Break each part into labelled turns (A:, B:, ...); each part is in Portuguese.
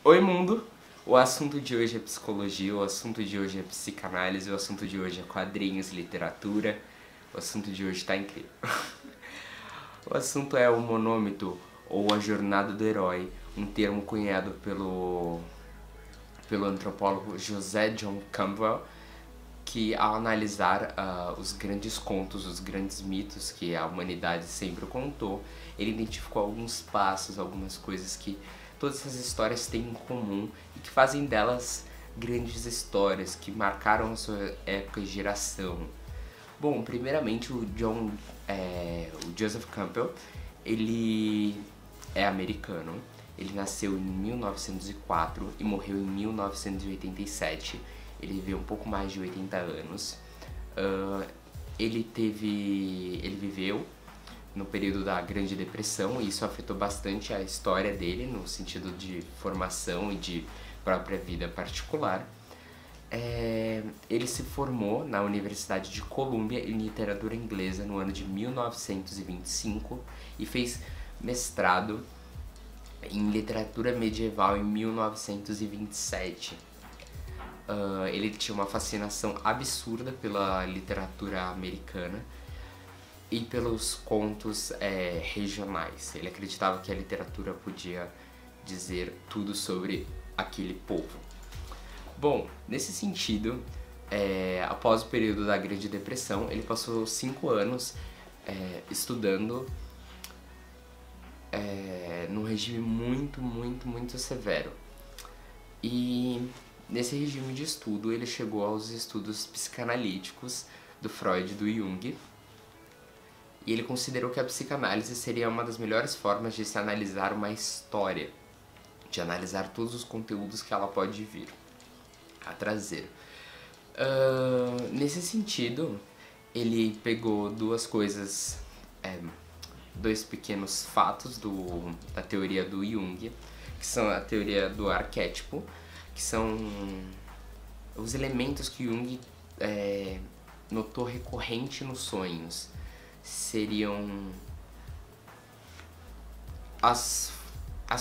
A: Oi mundo! O assunto de hoje é psicologia, o assunto de hoje é psicanálise, o assunto de hoje é quadrinhos, literatura. O assunto de hoje tá incrível. O assunto é o monômito ou a jornada do herói, um termo cunhado pelo antropólogo José John Campbell, que ao analisar os grandes contos, os grandes mitos que a humanidade sempre contou, ele identificou alguns passos, algumas coisas que todas essas histórias têm em comum e que fazem delas grandes histórias que marcaram a sua época e geração. Bom, primeiramente o Joseph Campbell, ele é americano. Ele nasceu em 1904 e morreu em 1987. Ele viveu um pouco mais de 80 anos. Ele viveu no período da Grande Depressão e isso afetou bastante a história dele no sentido de formação e de própria vida particular. Ele se formou na Universidade de Columbia em literatura inglesa no ano de 1925 e fez mestrado em literatura medieval em 1927. Ele tinha uma fascinação absurda pela literatura americana e pelos contos regionais. Ele acreditava que a literatura podia dizer tudo sobre aquele povo. Bom, nesse sentido, após o período da Grande Depressão, ele passou 5 anos estudando num regime muito severo. E nesse regime de estudo, ele chegou aos estudos psicanalíticos do Freud e do Jung, e ele considerou que a psicanálise seria uma das melhores formas de se analisar uma história, de analisar todos os conteúdos que ela pode vir a trazer. Nesse sentido, ele pegou duas coisas, dois pequenos fatos da teoria do Jung, que são a teoria do arquétipo, que são os elementos que Jung notou recorrente nos sonhos. Seriam as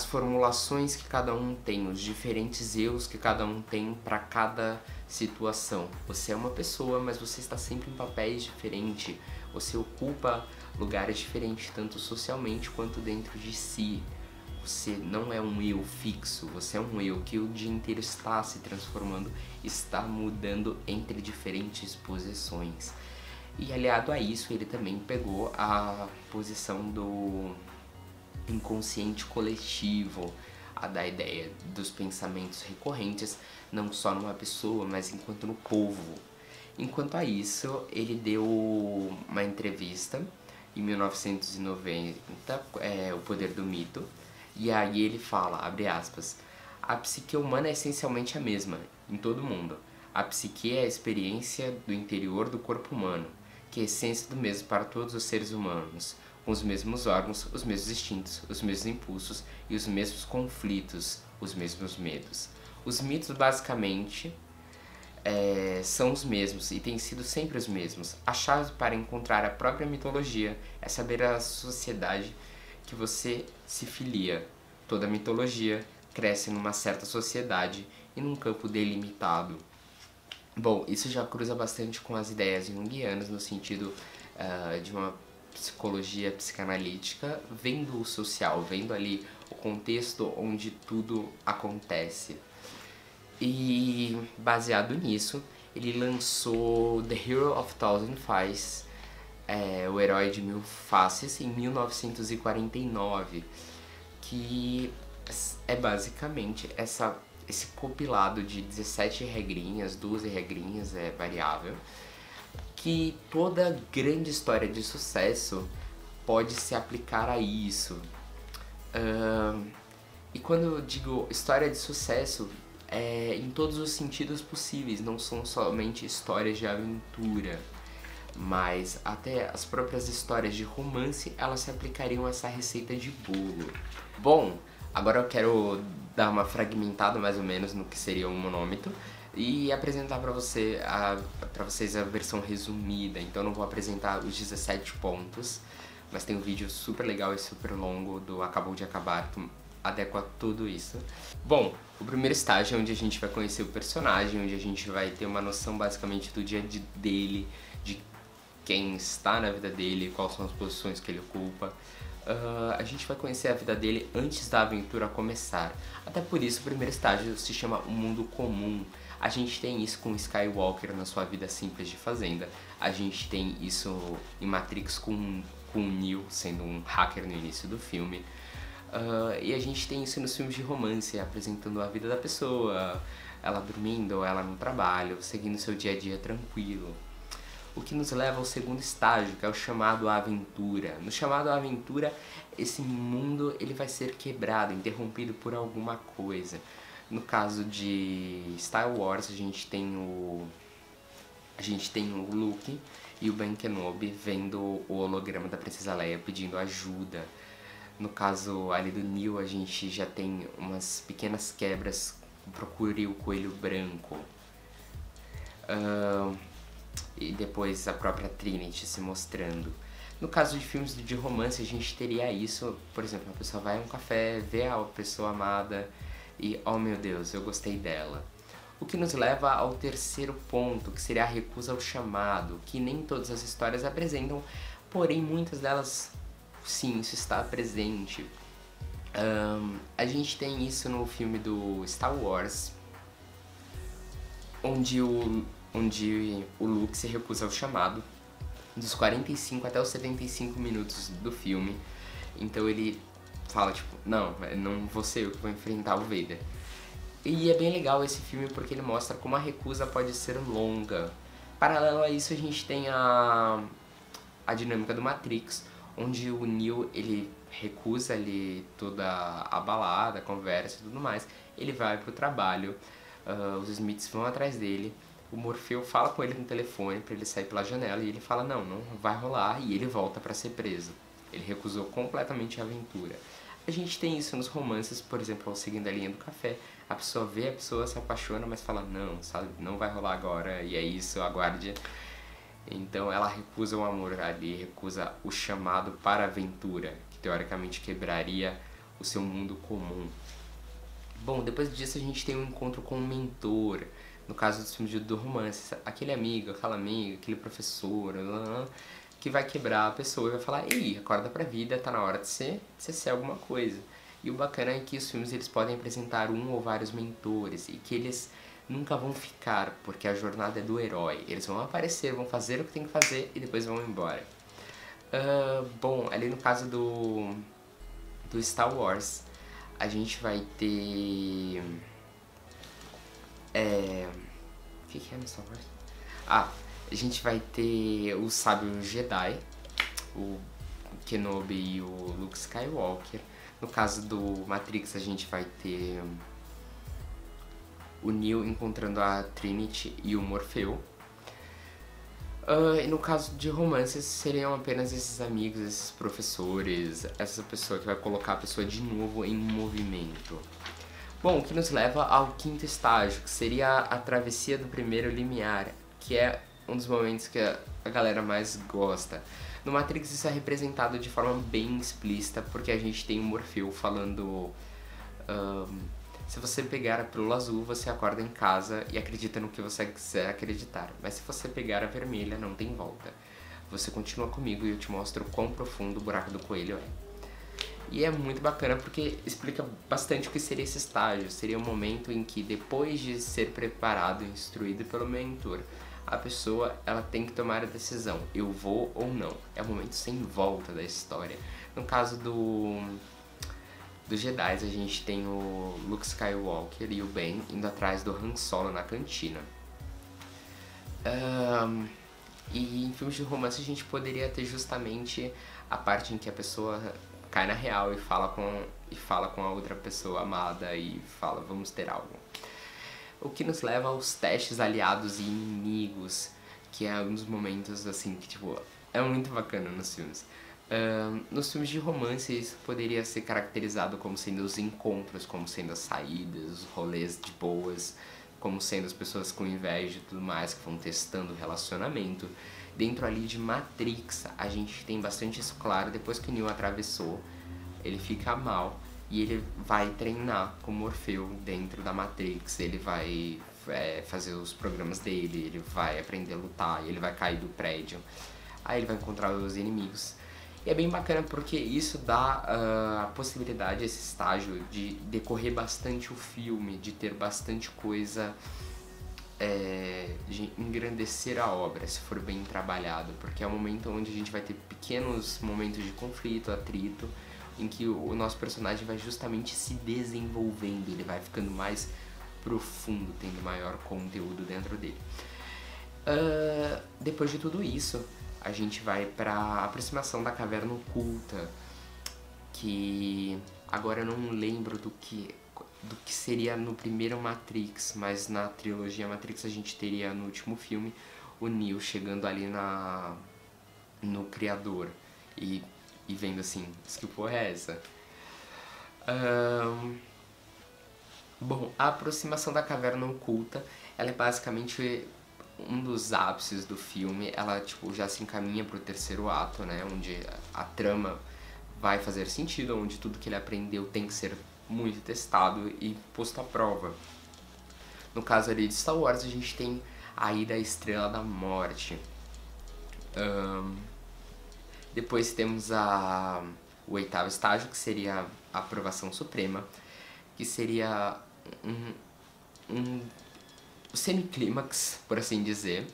A: formulações que cada um tem, os diferentes eus que cada um tem para cada situação. Você é uma pessoa, mas você está sempre em papéis diferentes. Você ocupa lugares diferentes, tanto socialmente quanto dentro de si. Você não é um eu fixo, você é um eu que o dia inteiro está se transformando, está mudando entre diferentes posições. E aliado a isso, ele também pegou a posição do inconsciente coletivo, a da ideia dos pensamentos recorrentes, não só numa pessoa, mas enquanto no povo. Enquanto a isso, ele deu uma entrevista em 1990, O Poder do Mito, e aí ele fala, abre aspas, a psique humana é essencialmente a mesma, em todo mundo. A psique é a experiência do interior do corpo humano, que é a essência do mesmo para todos os seres humanos, com os mesmos órgãos, os mesmos instintos, os mesmos impulsos e os mesmos conflitos, os mesmos medos. Os mitos, basicamente, são os mesmos e têm sido sempre os mesmos. A chave para encontrar a própria mitologia é saber a sociedade que você se filia. Toda mitologia cresce numa certa sociedade e num campo delimitado. Bom, isso já cruza bastante com as ideias junguianas no sentido de uma psicologia psicanalítica, vendo o social, vendo ali o contexto onde tudo acontece. E baseado nisso, ele lançou The Hero of Thousand Faces, o Herói de Mil Faces, em 1949, que é basicamente esse compilado de 17 regrinhas, 12 regrinhas, é variável, que toda grande história de sucesso pode se aplicar a isso. E quando eu digo história de sucesso, é em todos os sentidos possíveis, não são somente histórias de aventura, mas até as próprias histórias de romance, elas se aplicariam a essa receita de bolo. Bom, agora eu quero dar uma fragmentada mais ou menos no que seria um monômito e apresentar para vocês a versão resumida. Então eu não vou apresentar os 17 pontos, mas tem um vídeo super legal e super longo do Acabou de Acabar, adequa tudo isso. Bom, o primeiro estágio é onde a gente vai conhecer o personagem, onde a gente vai ter uma noção basicamente do dia a dia dele, de quem está na vida dele, quais são as posições que ele ocupa. A gente vai conhecer a vida dele antes da aventura começar. Até por isso o primeiro estágio se chama o mundo comum. A gente tem isso com Skywalker na sua vida simples de fazenda. A gente tem isso em Matrix com o Neo sendo um hacker no início do filme. E a gente tem isso nos filmes de romance, apresentando a vida da pessoa, ela dormindo, ela no trabalho, seguindo seu dia a dia tranquilo. O que nos leva ao segundo estágio, que é o chamado aventura. No chamado aventura, esse mundo ele vai ser quebrado, interrompido por alguma coisa. No caso de Star Wars, a gente tem o Luke e o Ben Kenobi vendo o holograma da Princesa Leia pedindo ajuda. No caso ali do Neo, a gente já tem umas pequenas quebras. Procure o coelho branco. E depois a própria Trinity se mostrando. No caso de filmes de romance, a gente teria isso, por exemplo, a pessoa vai a um café, vê a pessoa amada e, oh meu Deus, eu gostei dela. O que nos leva ao terceiro ponto, que seria a recusa ao chamado, que nem todas as histórias apresentam, porém muitas delas, sim, isso está presente. A gente tem isso no filme do Star Wars, onde o Luke se recusa ao chamado, dos 45 até os 75 minutos do filme. Então ele fala, tipo, não vou ser eu que vou enfrentar o Vader. E é bem legal esse filme porque ele mostra como a recusa pode ser longa. Paralelo a isso, a gente tem a dinâmica do Matrix, onde o Neo, ele recusa ali toda a balada, a conversa e tudo mais. Ele vai pro trabalho, os Smiths vão atrás dele. O Morfeu fala com ele no telefone pra ele sair pela janela e ele fala não vai rolar, e ele volta pra ser preso. Ele recusou completamente a aventura. A gente tem isso nos romances, por exemplo, seguindo a linha do café, a pessoa vê, a pessoa se apaixona, mas fala não, sabe, não vai rolar agora, e é isso, aguarde. Então ela recusa o amor ali, recusa o chamado para a aventura, que teoricamente quebraria o seu mundo comum. Bom, depois disso a gente tem um encontro com um mentor. No caso dos filmes do romance, aquele amigo, aquela amiga, aquele professor, que vai quebrar a pessoa e vai falar, ei, acorda pra vida, tá na hora de você ser alguma coisa. E o bacana é que os filmes eles podem apresentar um ou vários mentores e que eles nunca vão ficar, porque a jornada é do herói. Eles vão aparecer, vão fazer o que tem que fazer e depois vão embora. Bom, ali no caso do Star Wars, a gente vai ter... O que é no Star Wars? A gente vai ter o sábio Jedi, o Kenobi e o Luke Skywalker. No caso do Matrix, a gente vai ter o Neo encontrando a Trinity e o Morfeu. E no caso de romances, seriam apenas esses amigos, esses professores, essa pessoa que vai colocar a pessoa de novo em movimento. Bom, o que nos leva ao quinto estágio, que seria a travessia do primeiro limiar, que é um dos momentos que a galera mais gosta. No Matrix isso é representado de forma bem explícita, porque a gente tem o Morfeu falando... se você pegar a pílula azul, você acorda em casa e acredita no que você quiser acreditar. Mas se você pegar a vermelha, não tem volta. Você continua comigo e eu te mostro o quão profundo o buraco do coelho é. E é muito bacana porque explica bastante o que seria esse estágio. Seria um momento em que, depois de ser preparado e instruído pelo mentor, a pessoa ela tem que tomar a decisão, eu vou ou não. É o momento sem volta da história. No caso dos Jedi, a gente tem o Luke Skywalker e o Ben indo atrás do Han Solo na cantina. E em filmes de romance a gente poderia ter justamente a parte em que a pessoa cai na real e fala com a outra pessoa amada e fala, vamos ter algo. O que nos leva aos testes aliados e inimigos, que é um dos momentos assim que tipo é muito bacana nos filmes. Nos filmes de romance isso poderia ser caracterizado como sendo os encontros, como sendo as saídas, os rolês de boas, como sendo as pessoas com inveja e tudo mais, que vão testando o relacionamento. Dentro ali de Matrix, a gente tem bastante isso claro. Depois que o Neo atravessou, ele fica mal e ele vai treinar como Morfeu dentro da Matrix. Ele vai fazer os programas dele, ele vai aprender a lutar, ele vai cair do prédio, aí ele vai encontrar os inimigos. E é bem bacana porque isso dá a possibilidade, esse estágio, de decorrer bastante o filme, de ter bastante coisa, de engrandecer a obra, se for bem trabalhado, porque é um momento onde a gente vai ter pequenos momentos de conflito, atrito, em que o nosso personagem vai justamente se desenvolvendo, ele vai ficando mais profundo, tendo maior conteúdo dentro dele. Depois de tudo isso, a gente vai pra aproximação da caverna oculta, que agora eu não lembro do que seria no primeiro Matrix, mas na trilogia Matrix a gente teria no último filme o Neo chegando ali no Criador e vendo assim, que porra é essa? Bom, a aproximação da caverna oculta, ela é basicamente um dos ápices do filme. Ela tipo já se encaminha pro terceiro ato, né, onde a trama vai fazer sentido, onde tudo que ele aprendeu tem que ser muito testado e posto à prova. No caso ali de Star Wars, a gente tem a ida à Estrela da Morte. Depois temos o oitavo estágio, que seria a aprovação suprema, que seria um semiclímax, por assim dizer,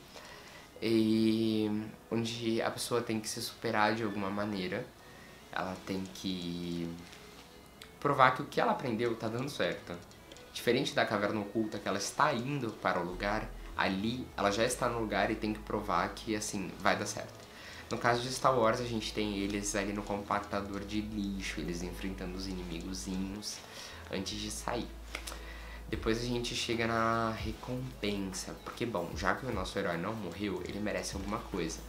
A: e onde a pessoa tem que se superar de alguma maneira. Ela tem que provar que o que ela aprendeu tá dando certo. Diferente da caverna oculta, que ela está indo para o lugar, ali ela já está no lugar e tem que provar que, assim, vai dar certo. No caso de Star Wars, a gente tem eles ali no compactador de lixo, eles enfrentando os inimigozinhos antes de sair. Depois a gente chega na recompensa, porque, bom, já que o nosso herói não morreu, ele merece alguma coisa.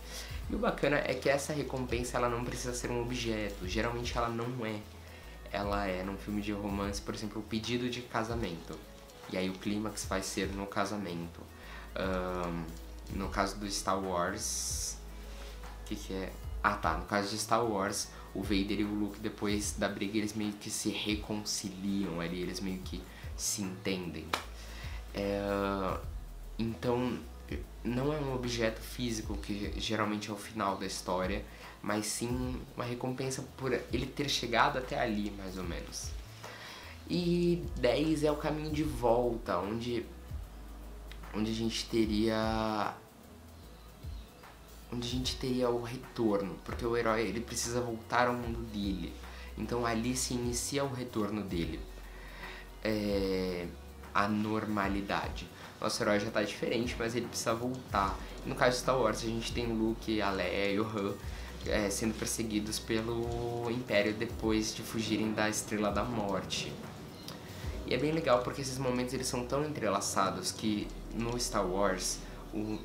A: E o bacana é que essa recompensa, ela não precisa ser um objeto, geralmente ela não é. Ela é, num filme de romance, por exemplo, o pedido de casamento. E aí o clímax vai ser no casamento. No caso do Star Wars... O que é? Ah tá, no caso de Star Wars, o Vader e o Luke, depois da briga, eles meio que se reconciliam ali, eles meio que se entendem. Então, não é um objeto físico, que geralmente é o final da história, mas sim uma recompensa por ele ter chegado até ali, mais ou menos. E 10 é o caminho de volta, onde a gente teria o retorno, porque o herói ele precisa voltar ao mundo dele. Então ali se inicia o retorno dele, a normalidade. Nosso herói já tá diferente, mas ele precisa voltar. No caso de Star Wars, a gente tem o Luke, a Leia e o Han sendo perseguidos pelo Império depois de fugirem da Estrela da Morte. E é bem legal porque esses momentos eles são tão entrelaçados que no Star Wars o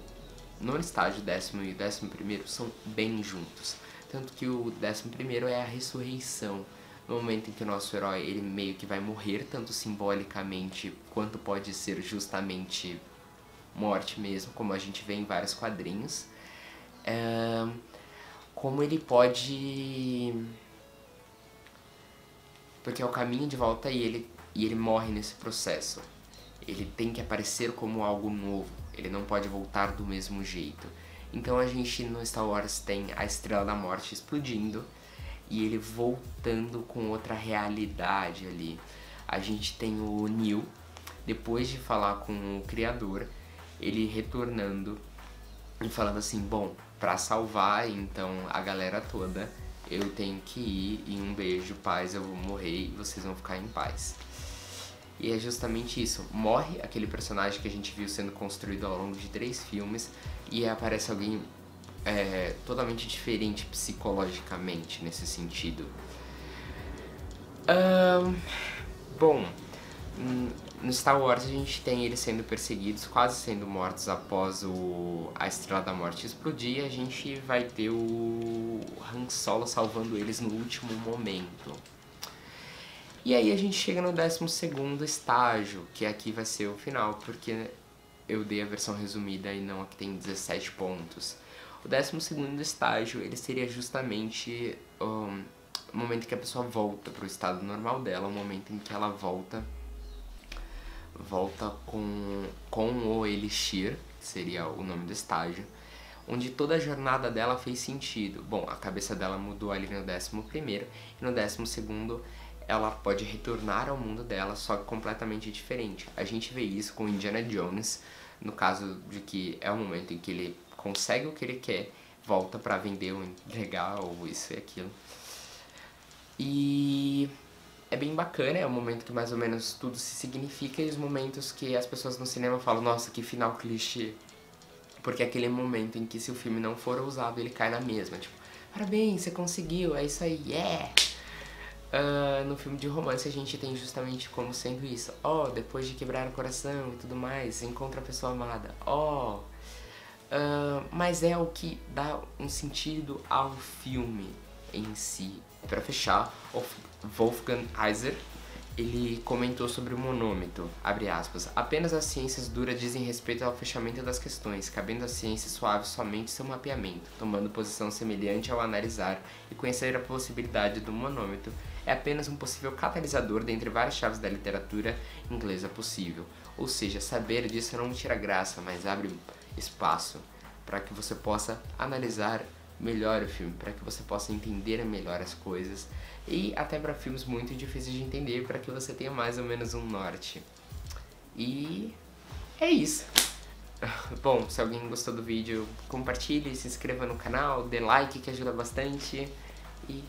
A: nono estágio, 10º e 11º são bem juntos. Tanto que o 11º é a ressurreição, no momento em que o nosso herói ele meio que vai morrer, tanto simbolicamente quanto pode ser justamente morte mesmo, como a gente vê em vários quadrinhos. Como ele pode... Porque é o caminho de volta e ele morre nesse processo. Ele tem que aparecer como algo novo, ele não pode voltar do mesmo jeito. Então a gente no Star Wars tem a Estrela da Morte explodindo e ele voltando com outra realidade ali. A gente tem o Neo, depois de falar com o Criador, ele retornando e falando assim, bom, pra salvar então a galera toda, eu tenho que ir e um beijo, paz, eu vou morrer e vocês vão ficar em paz. E é justamente isso, morre aquele personagem que a gente viu sendo construído ao longo de 3 filmes e aparece alguém totalmente diferente psicologicamente nesse sentido. Bom, no Star Wars a gente tem eles sendo perseguidos, quase sendo mortos após a Estrela da Morte explodir, e a gente vai ter o Han Solo salvando eles no último momento. E aí a gente chega no 12º estágio, que aqui vai ser o final, porque eu dei a versão resumida e não a que tem 17 pontos. O 12º estágio, ele seria justamente o momento em que a pessoa volta pro estado normal dela, o momento em que ela volta com o Elixir, que seria o nome do estágio, onde toda a jornada dela fez sentido. Bom, a cabeça dela mudou ali no 11º, e no 12º ela pode retornar ao mundo dela, só que completamente diferente. A gente vê isso com Indiana Jones, no caso de que é o momento em que ele consegue o que ele quer, volta pra vender ou entregar, ou isso e aquilo. E é bem bacana, é o momento que mais ou menos tudo se significa, e os momentos que as pessoas no cinema falam, nossa, que final clichê. Porque é aquele momento em que se o filme não for ousado, ele cai na mesma. Tipo, parabéns, você conseguiu, é isso aí, yeah! No filme de romance a gente tem justamente como sendo isso. Depois de quebrar o coração e tudo mais, encontra a pessoa amada. Mas é o que dá um sentido ao filme em si. Pra fechar, Wolfgang Iser, ele comentou sobre o monômito, abre aspas, apenas as ciências duras dizem respeito ao fechamento das questões, cabendo à ciência suave somente seu mapeamento, tomando posição semelhante ao analisar e conhecer a possibilidade do monômito é apenas um possível catalisador dentre várias chaves da literatura inglesa possível. Ou seja, saber disso não tira graça, mas abre espaço para que você possa analisar melhor o filme, para que você possa entender melhor as coisas, e até para filmes muito difíceis de entender, para que você tenha mais ou menos um norte. E é isso. Bom, se alguém gostou do vídeo, compartilhe, se inscreva no canal, dê like que ajuda bastante, e